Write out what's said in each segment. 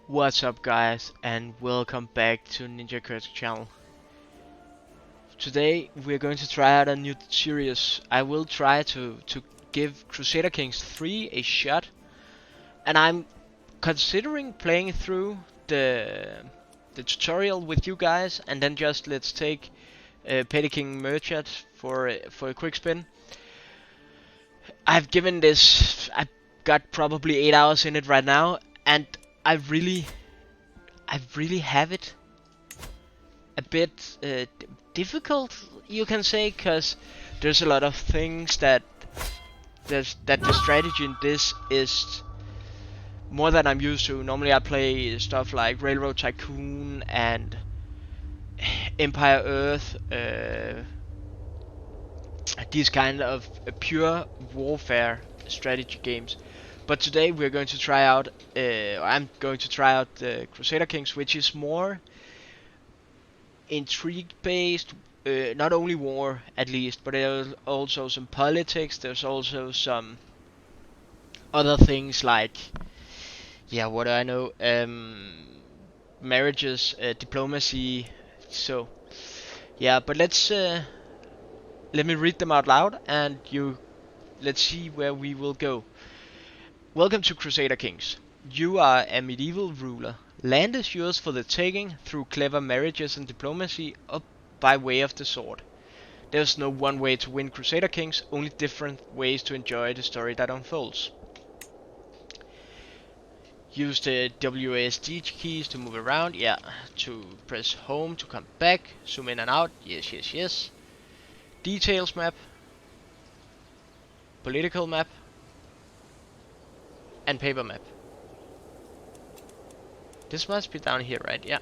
What's up guys and welcome back to Ninja Kurt's channel. Today we're going to try out a new series. I will try to give Crusader Kings 3 a shot, and I'm considering playing through the tutorial with you guys and then just let's take Petty King Merchant for a quick spin. I've got probably 8 hours in it right now, and I really have it a bit difficult, you can say, because there's a lot of things that the strategy in this is more than I'm used to. Normally I play stuff like Railroad Tycoon and Empire Earth, these kind of pure warfare strategy games. But today we're going to try out, I'm going to try out Crusader Kings, which is more intrigue based, not only war at least, but there's also some politics, there's also some other things like, yeah, what do I know, marriages, diplomacy, so, yeah, but let me read them out loud and let's see where we will go. Welcome to Crusader Kings. You are a medieval ruler. Land is yours for the taking through clever marriages and diplomacy up by way of the sword. There's no one way to win Crusader Kings, only different ways to enjoy the story that unfolds. Use the WASD keys to move around, yeah, to press home to come back, zoom in and out, yes. Details map, political map, and paper map. This must be down here, right? Yeah.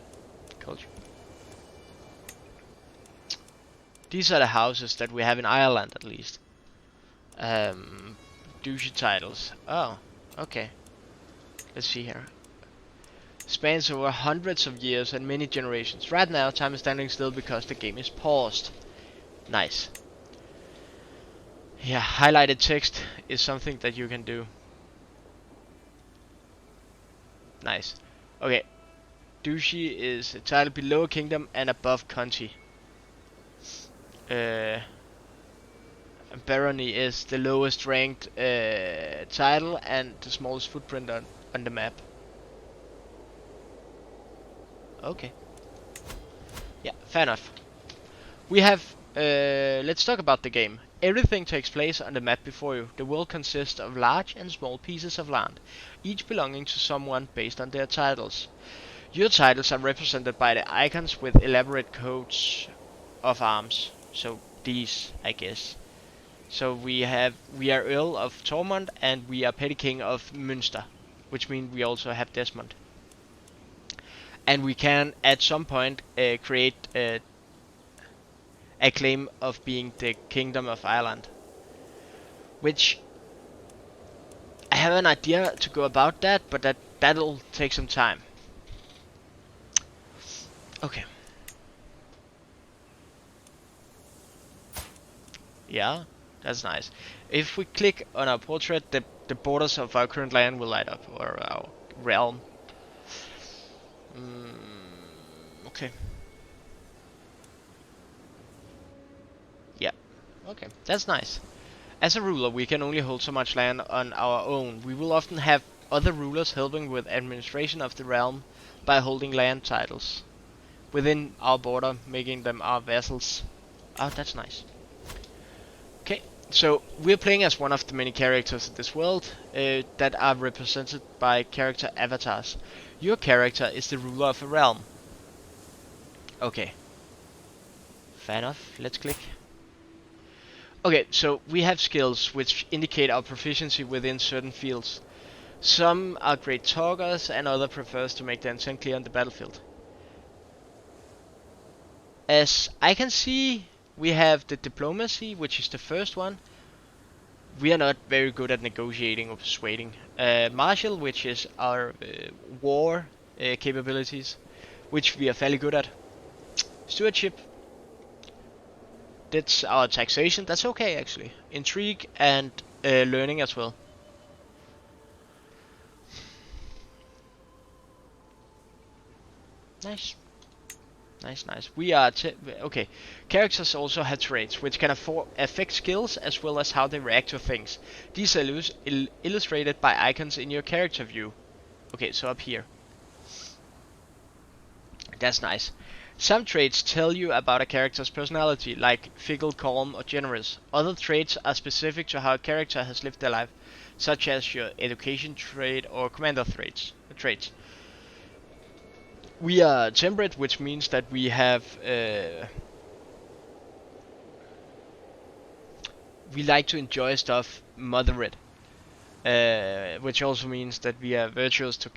Culture. These are the houses that we have in Ireland, at least. Duchy titles. Oh, okay. Let's see here. Spans over hundreds of years and many generations. Right now, time is standing still because the game is paused. Nice. Yeah, highlighted text is something that you can do. Nice. Okay. Duchy is a title below a kingdom and above county. Barony is the lowest ranked title and the smallest footprint on the map. Okay. Yeah, fair enough. We have, let's talk about the game. Everything takes place on the map before you. The world consists of large and small pieces of land, each belonging to someone based on their titles. Your titles are represented by the icons with elaborate coats of arms. So these, I guess. So we are Earl of Tormund and we are Petty King of Münster, which means we also have Desmond. And we can at some point create a claim of being the Kingdom of Ireland, which I have an idea to go about that, but that'll take some time. Okay. Yeah, that's nice. If we click on our portrait, the borders of our current land will light up, or our realm. Okay. Yeah. Okay, that's nice. As a ruler, we can only hold so much land on our own. We will often have other rulers helping with administration of the realm by holding land titles within our border, making them our vassals. Oh, that's nice. Okay, so we're playing as one of the many characters in this world that are represented by character avatars. Your character is the ruler of a realm. Okay. Fair enough, let's click. Okay, so we have skills which indicate our proficiency within certain fields. Some are great talkers and others prefers to make their intent clear on the battlefield. As I can see, we have the diplomacy, which is the first one. We are not very good at negotiating or persuading. Martial, which is our war capabilities, which we are fairly good at. Stewardship. That's our taxation. That's okay, actually. Intrigue and learning as well. Nice. Nice, nice. We are okay. Characters also have traits which can affect skills as well as how they react to things. These are illustrated by icons in your character view. Okay, so up here. That's nice. Some traits tell you about a character's personality, like fickle, calm, or generous. Other traits are specific to how a character has lived their life, such as your education trait or commander traits. We are temperate, which means that we have we like to enjoy stuff moderate, which also means that we are virtuous to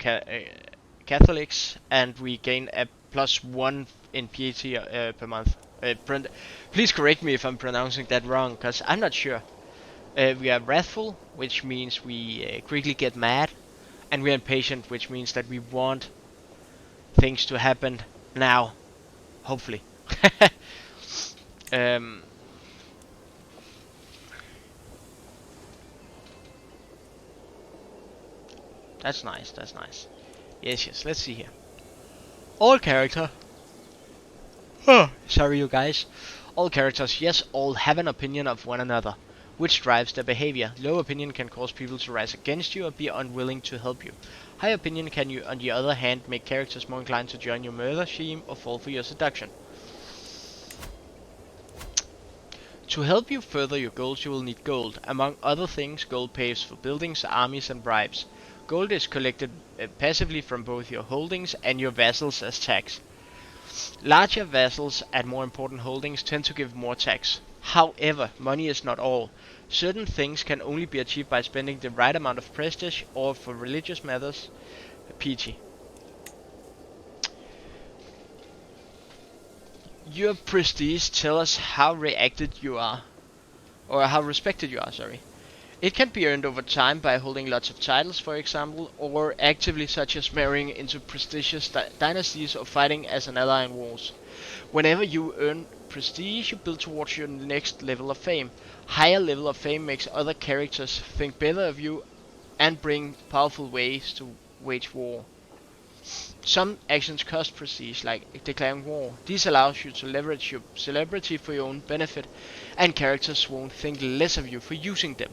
Catholics, and we gain a +1 in piety per month. Please correct me if I'm pronouncing that wrong, cause I'm not sure. We are wrathful, which means we quickly get mad, and we are impatient, which means that we want things to happen now, hopefully. um, that's nice. That's nice. Yes, yes. Let's see here. All character. Sorry, you guys. All characters, yes, all have an opinion of one another, which drives their behavior. Low opinion can cause people to rise against you or be unwilling to help you. High opinion can, you, on the other hand, make characters more inclined to join your murder scheme or fall for your seduction. To help you further your goals, you will need gold. Among other things, gold pays for buildings, armies, and bribes. Gold is collected passively from both your holdings and your vassals as tax. Larger vassals and more important holdings tend to give more tax. However, money is not all. Certain things can only be achieved by spending the right amount of prestige, or for religious matters, piety. Your prestige tells us how reacted you are, or how respected you are, sorry. It can be earned over time by holding lots of titles, for example, or actively, such as marrying into prestigious dynasties or fighting as an ally in wars. Whenever you earn prestige, you build towards your next level of fame. Higher level of fame makes other characters think better of you and bring powerful ways to wage war. Some actions cost prestige, like declaring war. This allows you to leverage your celebrity for your own benefit, and characters won't think less of you for using them.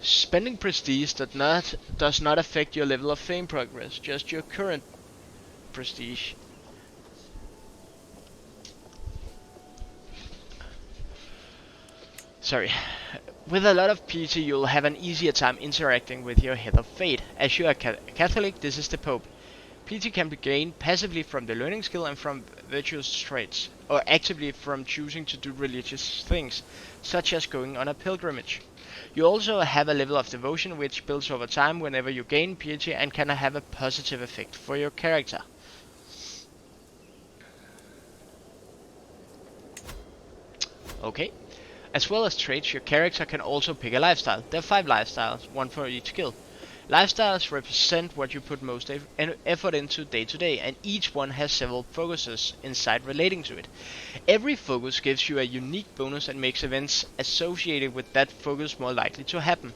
Spending prestige does not affect your level of fame progress, just your current prestige. Sorry. With a lot of piety, you'll have an easier time interacting with your head of fate. As you are Catholic, this is the Pope. Piety can be gained passively from the learning skill and from virtuous traits, or actively from choosing to do religious things, such as going on a pilgrimage. You also have a level of devotion which builds over time whenever you gain piety and can have a positive effect for your character. Okay. As well as traits, your character can also pick a lifestyle. There are 5 lifestyles, one for each skill. Lifestyles represent what you put most effort into day to day, and each one has several focuses inside relating to it. Every focus gives you a unique bonus and makes events associated with that focus more likely to happen.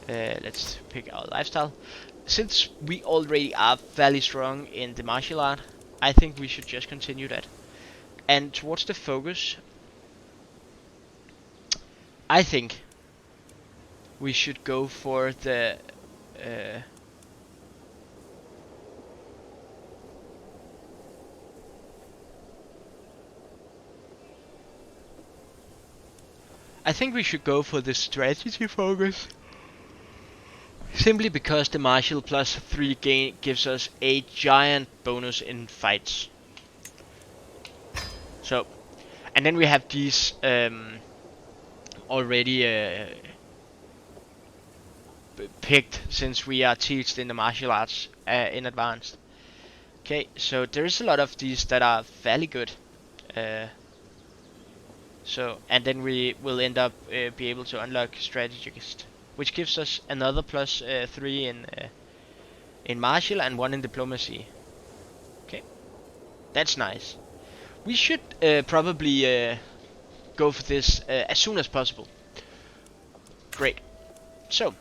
Let's pick our lifestyle. Since we already are fairly strong in the martial art, I think we should just continue that. And towards the focus, I think we should go for the I think we should go for the strategy focus. Simply because the martial +3 gain gives us a giant bonus in fights. So, and then we have these already picked, since we are taught in the martial arts in advanced. Okay, so there is a lot of these that are fairly good. So, and then we will end up be able to unlock strategist, which gives us another +3 in martial and 1 in diplomacy. Okay, that's nice. We should probably go for this as soon as possible. Great. So,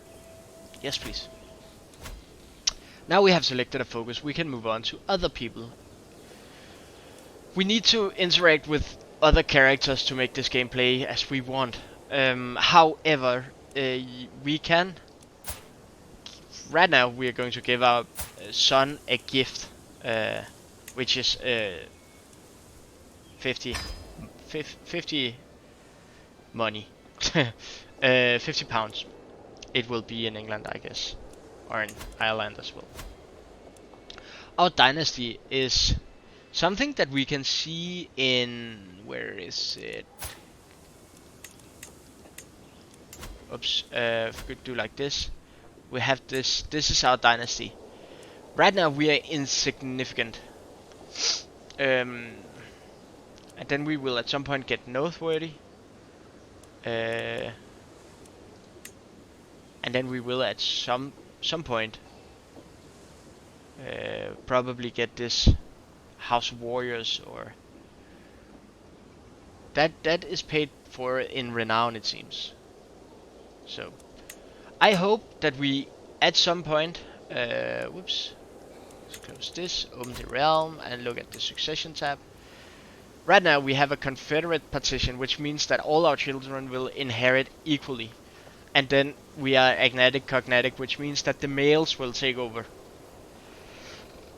yes please. Now we have selected a focus, we can move on to other people. We need to interact with other characters to make this game play as we want. However, we can. Right now, we are going to give our son a gift, which is 50 money. 50 pounds. It will be in England, I guess. Or in Ireland as well. Our dynasty is something that we can see in... Where is it? Oops. If we could do like this. We have this. This is our dynasty. Right now we are insignificant. And then we will at some point get noteworthy. And then we will at some point probably get this House of Warriors, or that is paid for in renown, it seems. So I hope that we at some point whoops, let's close this, open the realm and look at the succession tab. Right now we have a confederate partition, which means that all our children will inherit equally. And then we are agnatic cognatic, which means that the males will take over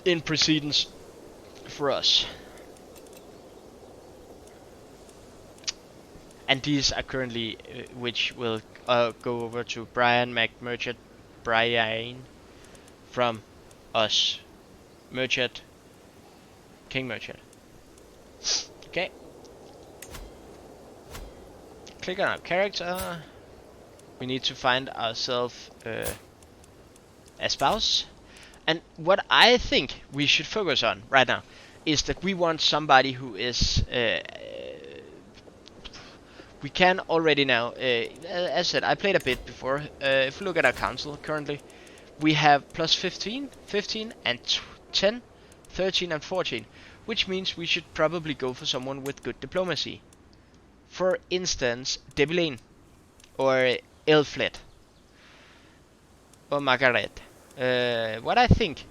in precedence for us. And these are currently which will go over to Brian McMurchett, Brian from us, Merchant, King Merchant. Okay. Click on our character. We need to find ourselves a spouse. And what I think we should focus on right now is that we want somebody who is... we can already now... as I said, I played a bit before. If we look at our council currently, we have plus 15, 15 and 10, 13 and 14. Which means we should probably go for someone with good diplomacy. For instance, Debilane. Or Elflet. Or Margaret. What I think,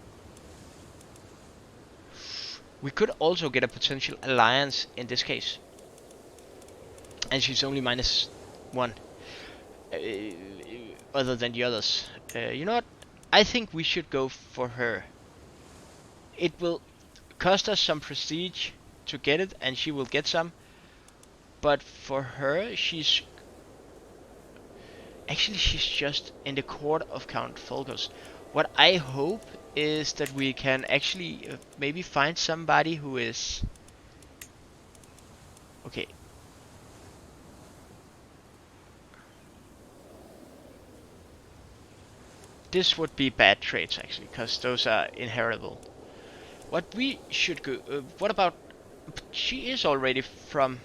we could also get a potential alliance in this case. And she's only -1. Other than the others. You know what? I think we should go for her. It will cost us some prestige to get it, and she will get some. But for her, she's just in the court of Count Fulgos. What I hope is that we can actually maybe find somebody who is... Okay. This would be bad traits actually, because those are inheritable. What we should go... what about... She is already from...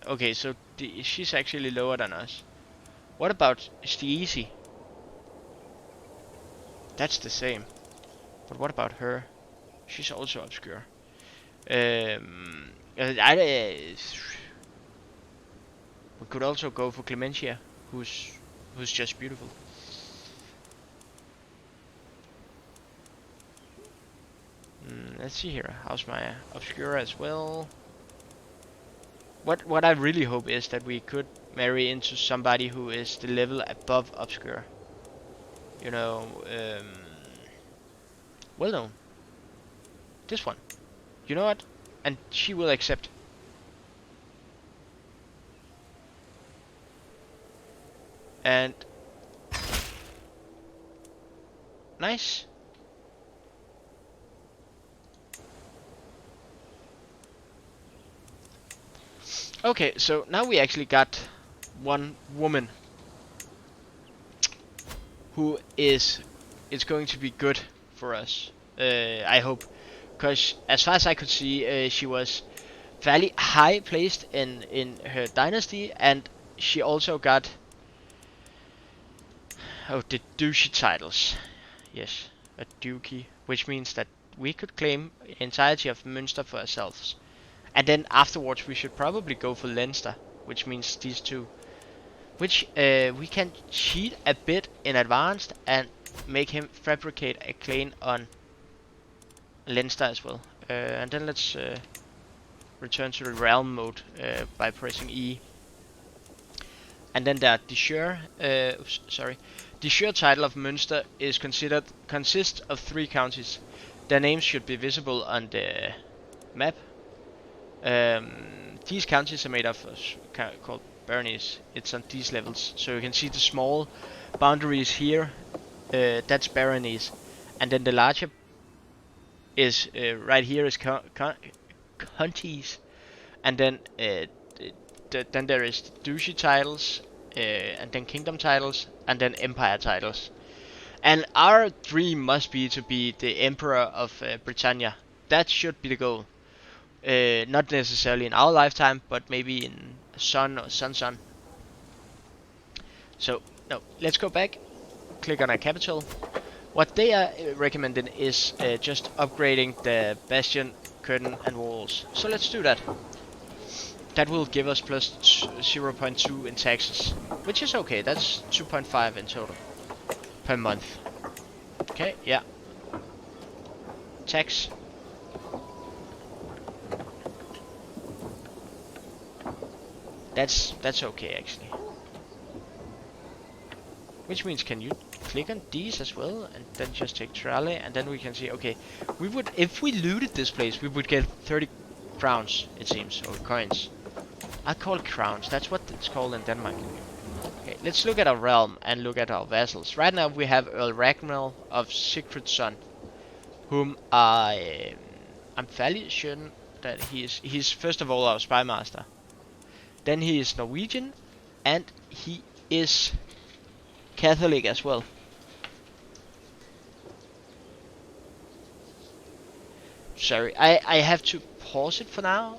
Okay, so she's actually lower than us. What about Steezy? That's the same. But what about her? She's also obscure. We could also go for Clementia, who's just beautiful. Let's see here. How's my obscure as well? What I really hope is that we could marry into somebody who is the level above obscure. You know, well known. This one. You know what? And she will accept. And nice. Okay, so now we actually got one woman who is going to be good for us. I hope, because as far as I could see, she was fairly high placed in her dynasty, and she also got the duchy titles. Yes, a duchy, which means that we could claim the entirety of Münster for ourselves. And then afterwards we should probably go for Leinster, which means these two. Which we can cheat a bit in advance and make him fabricate a claim on Leinster as well. And then let's return to the realm mode by pressing E. And then there, the sure title of Münster is consists of 3 counties. Their names should be visible on the map. These counties are made of called baronies. It's on these levels, so you can see the small boundaries here. That's baronies, and then the larger is right here is counties, and then then there is the duchy titles, and then kingdom titles, and then empire titles. And our dream must be to be the emperor of Britannia. That should be the goal. Not necessarily in our lifetime, but maybe in son or son. So, no, let's go back, click on our capital. What they are recommending is just upgrading the bastion, curtain and walls. So let's do that. That will give us plus 0.2 in taxes, which is okay. That's 2.5 in total per month. Okay, yeah. Tax. That's okay actually. Which means, can you click on these as well and then just take trolley, and then we can see, okay, we would, if we looted this place, we would get 30 crowns, it seems, or coins. I call it crowns, that's what it's called in Denmark. Okay, let's look at our realm and look at our vassals. Right now we have Earl Ragnar of Sigfrid's son, whom I'm fairly sure that he's first of all our spy master. Then he is Norwegian, and he is Catholic as well. Sorry, I have to pause it for now